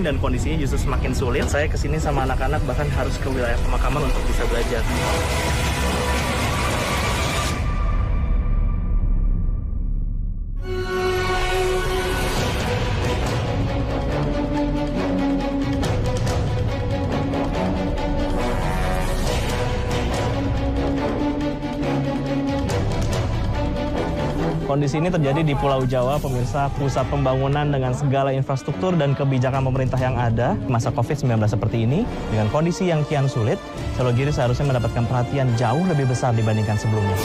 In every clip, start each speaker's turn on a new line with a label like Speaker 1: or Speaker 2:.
Speaker 1: daring dan kondisinya justru semakin sulit. Saya kesini sama anak-anak bahkan harus ke wilayah pemakaman untuk bisa belajar. Kondisi ini terjadi di Pulau Jawa, pemirsa, pusat pembangunan dengan segala infrastruktur dan kebijakan pemerintah yang ada. Masa COVID-19 seperti ini, dengan kondisi yang kian sulit, Selogiri seharusnya mendapatkan perhatian jauh lebih besar dibandingkan sebelumnya.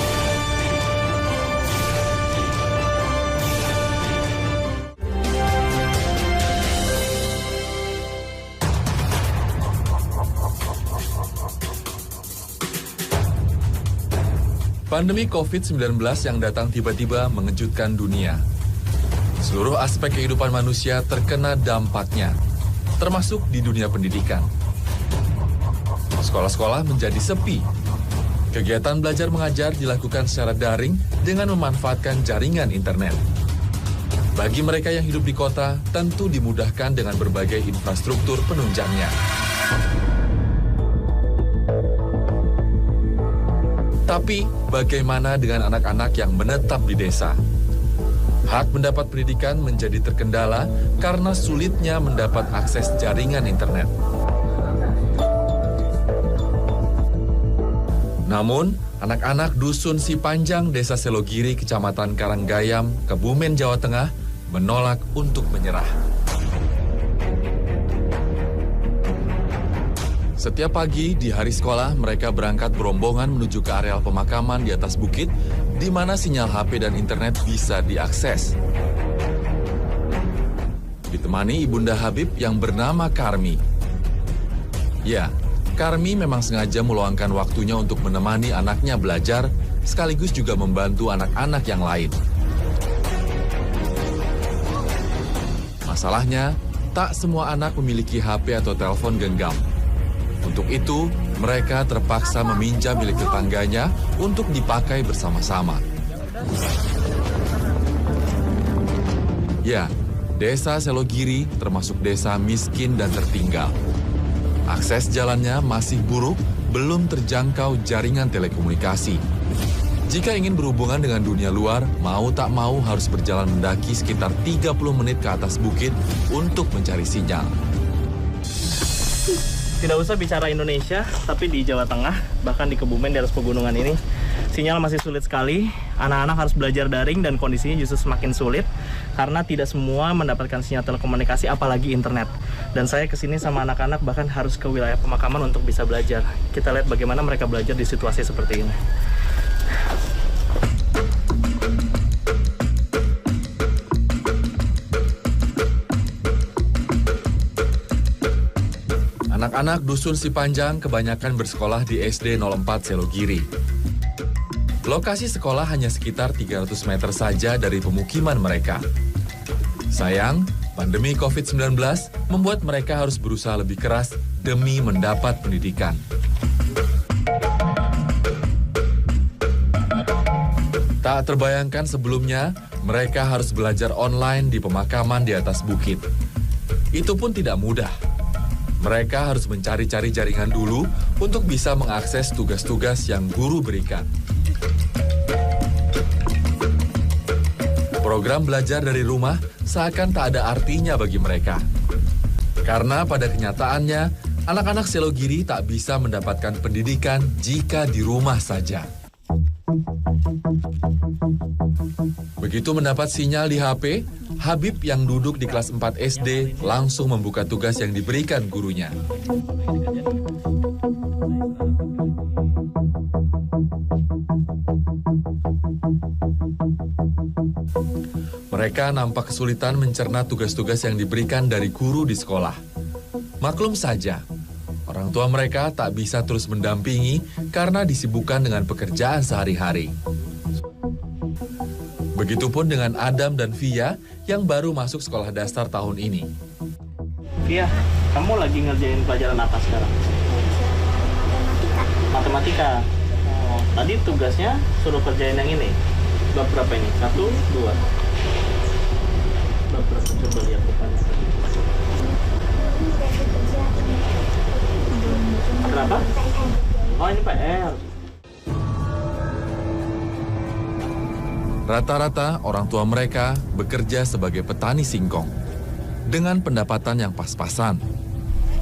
Speaker 2: Pandemi COVID-19 yang datang tiba-tiba mengejutkan dunia. Seluruh aspek kehidupan manusia terkena dampaknya, termasuk di dunia pendidikan. Sekolah-sekolah menjadi sepi. Kegiatan belajar mengajar dilakukan secara daring dengan memanfaatkan jaringan internet. Bagi mereka yang hidup di kota, tentu dimudahkan dengan berbagai infrastruktur penunjangnya. Tapi, bagaimana dengan anak-anak yang menetap di desa? Hak mendapat pendidikan menjadi terkendala karena sulitnya mendapat akses jaringan internet. Namun, anak-anak Dusun Sipanjang, Desa Selogiri, Kecamatan Karanggayam, Kebumen, Jawa Tengah, menolak untuk menyerah. Setiap pagi di hari sekolah, mereka berangkat berombongan menuju ke areal pemakaman di atas bukit, di mana sinyal HP dan internet bisa diakses. Ditemani Ibunda Habib yang bernama Karmi. Ya, Karmi memang sengaja meluangkan waktunya untuk menemani anaknya belajar, sekaligus juga membantu anak-anak yang lain. Masalahnya, tak semua anak memiliki HP atau telepon genggam. Untuk itu, mereka terpaksa meminjam milik tetangganya untuk dipakai bersama-sama. Ya, Desa Selogiri termasuk desa miskin dan tertinggal. Akses jalannya masih buruk, belum terjangkau jaringan telekomunikasi. Jika ingin berhubungan dengan dunia luar, mau tak mau harus berjalan mendaki sekitar 30 menit ke atas bukit untuk mencari sinyal.
Speaker 1: Tidak usah bicara Indonesia, tapi di Jawa Tengah, bahkan di Kebumen di atas pegunungan ini, sinyal masih sulit sekali. Anak-anak harus belajar daring dan kondisinya justru semakin sulit karena tidak semua mendapatkan sinyal telekomunikasi, apalagi internet. Dan saya kesini sama anak-anak bahkan harus ke wilayah pemakaman untuk bisa belajar. Kita lihat bagaimana mereka belajar di situasi seperti ini.
Speaker 2: Anak-anak Dusun Sipanjang kebanyakan bersekolah di SD 04 Selogiri. Lokasi sekolah hanya sekitar 300 meter saja dari pemukiman mereka. Sayang, pandemi COVID-19 membuat mereka harus berusaha lebih keras demi mendapat pendidikan. Tak terbayangkan sebelumnya, mereka harus belajar online di pemakaman di atas bukit. Itu pun tidak mudah. Mereka harus mencari-cari jaringan dulu untuk bisa mengakses tugas-tugas yang guru berikan. Program belajar dari rumah seakan tak ada artinya bagi mereka. Karena pada kenyataannya, anak-anak Selogiri tak bisa mendapatkan pendidikan jika di rumah saja. Begitu mendapat sinyal di HP, Habib yang duduk di kelas 4 SD langsung membuka tugas yang diberikan gurunya. Mereka nampak kesulitan mencerna tugas-tugas yang diberikan dari guru di sekolah. Maklum saja, orang tua mereka tak bisa terus mendampingi karena disibukkan dengan pekerjaan sehari-hari. Begitupun dengan Adam dan Via yang baru masuk sekolah dasar tahun ini.
Speaker 1: Via, kamu lagi ngerjain pelajaran apa sekarang? Matematika. Oh, tadi tugasnya suruh kerjain yang ini. Bab berapa ini? 1, 2. Bab berapa? Coba lihat depannya. Kenapa? Oh, ini PR.
Speaker 2: Rata-rata orang tua mereka bekerja sebagai petani singkong dengan pendapatan yang pas-pasan.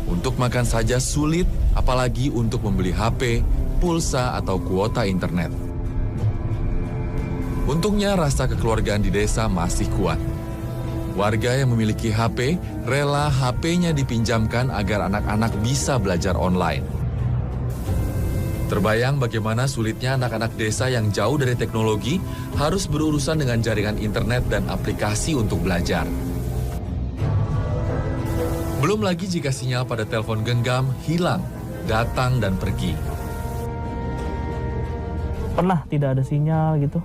Speaker 2: Untuk makan saja sulit, apalagi untuk membeli HP, pulsa, atau kuota internet. Untungnya rasa kekeluargaan di desa masih kuat. Warga yang memiliki HP rela HP-nya dipinjamkan agar anak-anak bisa belajar online. Terbayang bagaimana sulitnya anak-anak desa yang jauh dari teknologi harus berurusan dengan jaringan internet dan aplikasi untuk belajar. Belum lagi jika sinyal pada telepon genggam hilang, datang dan pergi.
Speaker 1: Pernah tidak ada sinyal gitu?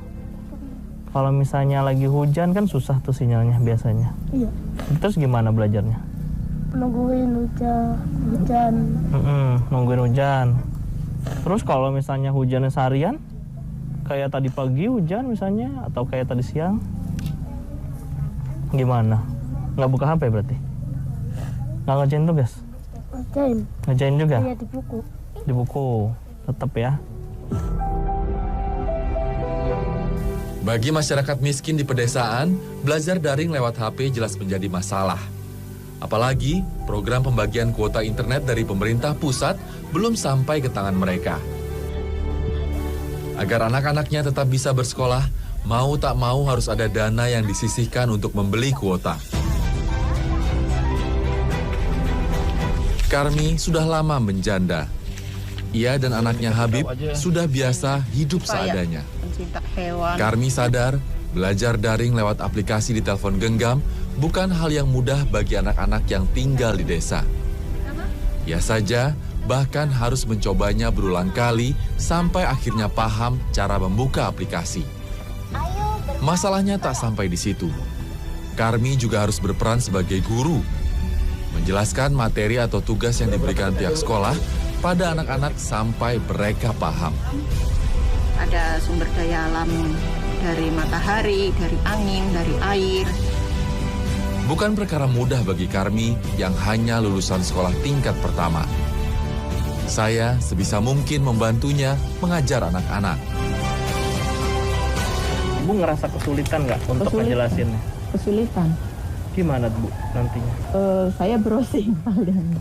Speaker 1: Kalau misalnya lagi hujan kan susah tuh sinyalnya biasanya.
Speaker 3: Iya,
Speaker 1: Terus gimana belajarnya?
Speaker 3: nungguin hujan.
Speaker 1: Nungguin hujan. Terus kalau misalnya hujannya seharian, kayak tadi pagi hujan misalnya, atau kayak tadi siang, gimana? Nggak buka HP berarti? Nggak ngerjain tugas? Ngerjain juga?
Speaker 3: Iya, di buku.
Speaker 1: Di buku, tetap ya.
Speaker 2: Bagi masyarakat miskin di pedesaan, belajar daring lewat HP jelas menjadi masalah. Apalagi program pembagian kuota internet dari pemerintah pusat belum sampai ke tangan mereka. Agar anak-anaknya tetap bisa bersekolah, mau tak mau harus ada dana yang disisihkan untuk membeli kuota. Karmi sudah lama menjanda. Ia dan anaknya Habib sudah biasa hidup seadanya.
Speaker 4: Pencinta hewan.
Speaker 2: Karmi sadar, belajar daring lewat aplikasi di telepon genggam bukan hal yang mudah bagi anak-anak yang tinggal di desa. Ya saja, bahkan harus mencobanya berulang kali sampai akhirnya paham cara membuka aplikasi. Masalahnya tak sampai di situ. Karmi juga harus berperan sebagai guru, menjelaskan materi atau tugas yang diberikan pihak sekolah pada anak-anak sampai mereka paham.
Speaker 4: Ada sumber daya alam dari matahari, dari angin, dari air.
Speaker 2: Bukan perkara mudah bagi Karmi yang hanya lulusan sekolah tingkat pertama. Saya sebisa mungkin membantunya mengajar anak-anak.
Speaker 1: Bu ngerasa kesulitan nggak untuk ngejelasinnya?
Speaker 3: Kesulitan.
Speaker 1: Gimana Bu nantinya?
Speaker 3: Saya browsing paling.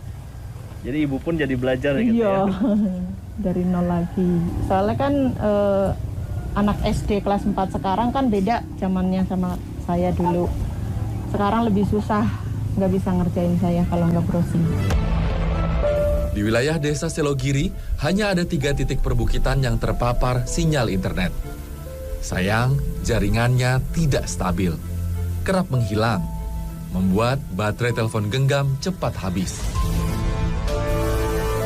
Speaker 1: Jadi Ibu pun jadi belajar gitu ya?
Speaker 3: Dari nol lagi. Soalnya kan anak SD kelas 4 sekarang kan beda zamannya sama saya dulu. Sekarang lebih susah, nggak bisa ngerjain saya kalau nggak browsing.
Speaker 2: Di wilayah desa Selogiri, hanya ada 3 titik perbukitan yang terpapar sinyal internet. Sayang, jaringannya tidak stabil, kerap menghilang, membuat baterai telepon genggam cepat habis.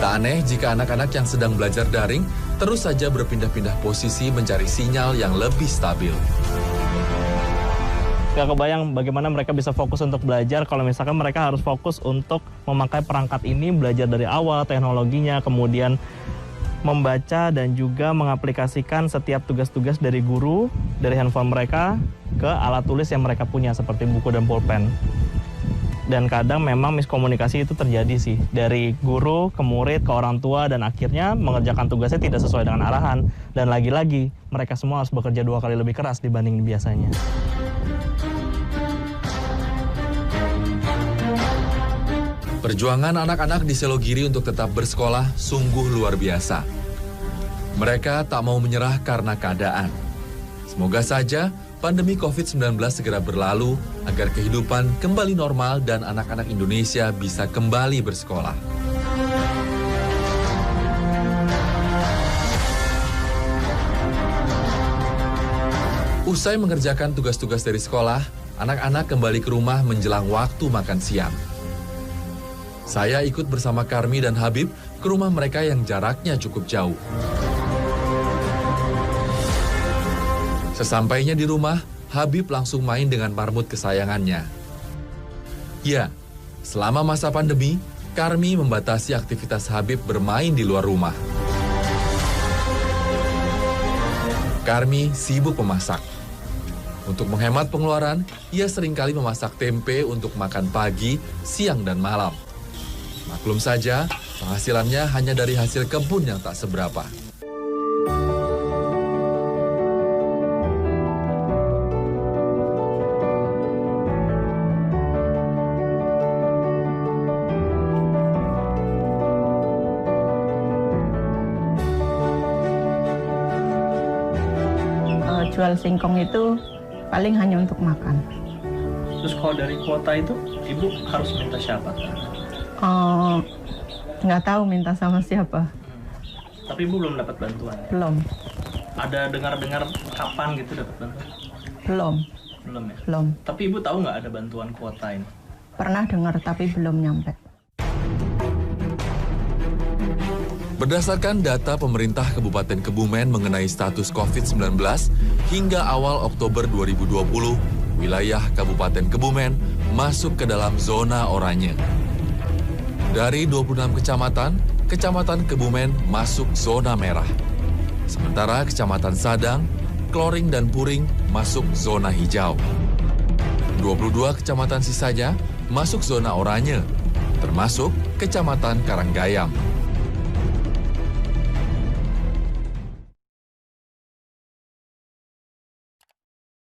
Speaker 2: Tak aneh jika anak-anak yang sedang belajar daring terus saja berpindah-pindah posisi mencari sinyal yang lebih stabil.
Speaker 1: Gak kebayang bagaimana mereka bisa fokus untuk belajar kalau misalkan mereka harus fokus untuk memakai perangkat ini, belajar dari awal teknologinya, kemudian membaca dan juga mengaplikasikan setiap tugas-tugas dari guru, dari handphone mereka ke alat tulis yang mereka punya seperti buku dan pulpen. Dan kadang memang miskomunikasi itu terjadi sih, dari guru ke murid ke orang tua, dan akhirnya mengerjakan tugasnya tidak sesuai dengan arahan. Dan lagi-lagi mereka semua harus bekerja 2 kali lebih keras dibanding biasanya.
Speaker 2: Perjuangan anak-anak di Selogiri untuk tetap bersekolah sungguh luar biasa. Mereka tak mau menyerah karena keadaan. Semoga saja pandemi COVID-19 segera berlalu agar kehidupan kembali normal dan anak-anak Indonesia bisa kembali bersekolah. Usai mengerjakan tugas-tugas dari sekolah, anak-anak kembali ke rumah menjelang waktu makan siang. Saya ikut bersama Karmi dan Habib ke rumah mereka yang jaraknya cukup jauh. Sesampainya di rumah, Habib langsung main dengan marmut kesayangannya. Ya, selama masa pandemi, Karmi membatasi aktivitas Habib bermain di luar rumah. Karmi sibuk memasak. Untuk menghemat pengeluaran, ia seringkali memasak tempe untuk makan pagi, siang, dan malam. Maklum saja, penghasilannya hanya dari hasil kebun yang tak seberapa.
Speaker 3: Jual singkong itu paling hanya untuk makan.
Speaker 1: Terus kalau dari kuota itu, Ibu harus minta siapa?
Speaker 3: Nggak tahu minta sama siapa.
Speaker 1: Tapi Ibu belum dapat bantuan ya?
Speaker 3: Belum.
Speaker 1: Ada dengar-dengar kapan gitu dapat bantuan?
Speaker 3: Belum.
Speaker 1: Belum ya?
Speaker 3: Belum.
Speaker 1: Tapi Ibu tahu nggak ada bantuan kuota ini?
Speaker 3: Pernah dengar tapi belum nyampe.
Speaker 2: Berdasarkan data pemerintah Kabupaten Kebumen mengenai status COVID-19, hingga awal Oktober 2020, wilayah Kabupaten Kebumen masuk ke dalam zona oranye. Dari 26 kecamatan, Kecamatan Kebumen masuk zona merah. Sementara Kecamatan Sadang, Kloring dan Puring masuk zona hijau. 22 kecamatan sisanya masuk zona oranye, termasuk Kecamatan Karanggayam.